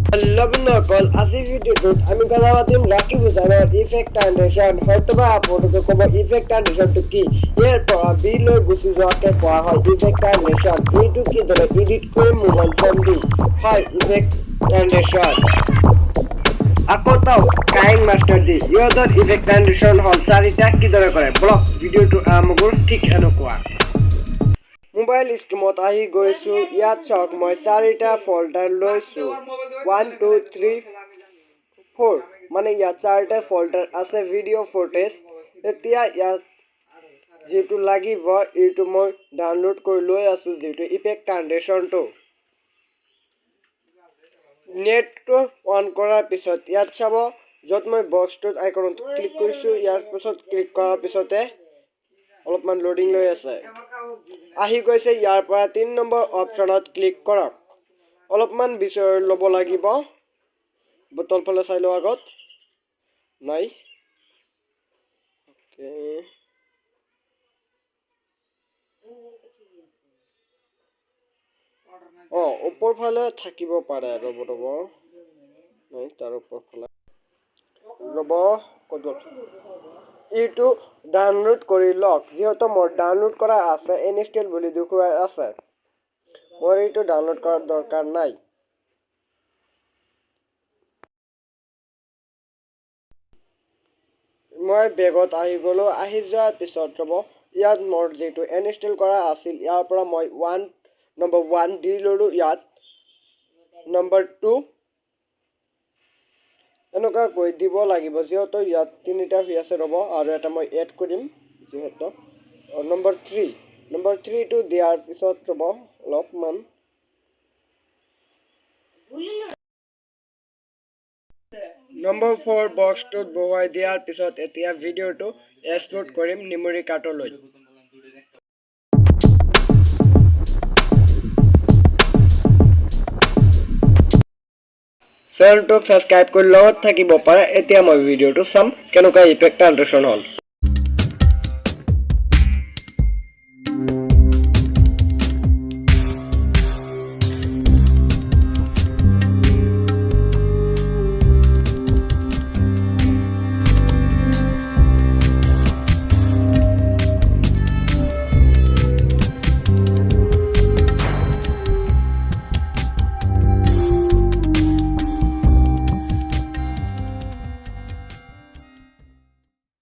Hello Nokol, আজি ভিডিওটোত আমি কথা পাতিম Rakib Hossainৰ ইফেক্ট ট্ৰানজিশন হয়তোবা আপোনালোকে ক'ব ইফেক্ট ট্ৰানজিশনটো কি ইয়াৰ পৰা বি লৈ গুচি যোৱাকে কোৱা হয় ইফেক্ট ট্ৰানজিশন এইটো কিদৰে এডিট কৰি মোবাইল ফোন দি হয় ইফেক্ট ট্ৰানজিশন আকৌ তাও কাইং মাষ্টাৰ দি ইহঁতৰ ইফেক্ট ট্ৰানজিশন হ'ল চাৰিটা কিদৰে কৰে ব্লগ ভিডিওটো আৰম্ভ কৰোঁ ঠিক এনেকুৱা মোবাইল স্ক্ৰীমত আহি গৈছো ইয়াত চাওক মই চাৰিটা ফল্ডাৰ লৈছো 1 2 3 4 মানে ইয়াত চাৰিটা ফল্ডাৰ আছে ভিডিও ফুটেজ এতিয়া ইয়াত যেটো লাগিব এইটো মই ডাউনলোড কৰি লৈ আছো যেটো ইফেক্ট ট্ৰানজিশনটো নেটটো অন কৰাৰ পিছত ইয়াত চাব যত মই বক্সটোত আইকনত ক্লিক কৰিছো ইয়াৰ পিছত ক্লিক কৰাৰ পিছতে অলপমান লোডিং লৈ আছে আহি গৈছে ইয়াৰ পৰা 3 নম্বৰ অপচনত ক্লিক কৰক অলপমান বিচাৰি লব লাগিব বটল ফলে চাই লো আগত নাই ওপৰ ফালে থাকিব পাৰে ৰব নাই তাৰ ওপৰ ফালে ৰব কত এইটো ডাউনলোড কৰি লওক যেহেতু মোৰ ডাউনলোড কৰা আছে ইনষ্টল বুলি দেখুৱাই আছে মোৰ এইটো ডাউনলোড কৰাৰ দৰকাৰ নাই মই বেগত আহি গলো আহি যোৱাৰ পিছত ৰব ইয়াত মোৰ যেটো ইনষ্টল কৰা আছিল ইয়াৰ পৰা মই নম্বৰ 1 দি ললো ইয়াত নম্বৰ 2 এনেকা কৈ দিব লাগিব যেহেতু ইয়াত তিনিটা হৈ আছে ৰব আৰু এটা মই এড কৰিম যেহেতু নম্বৰ 3 টো দিয়াৰ পিছত ৰব অলপমান নম্বৰ 4 বক্সটোত বহুৱাই দিয়াৰ পিছত এতিয়া ভিডিওটো এক্সপোৰ্ট কৰিম মেমৰি কাৰ্ডলৈ চেনেলটো সাবস্ক্ৰাইব কৰি লগত থাকিব পাৰে এতিয়া মই ভিডিওটো চাম কেনেকুৱা ইফেক্ট ট্ৰানজিশন হ'ল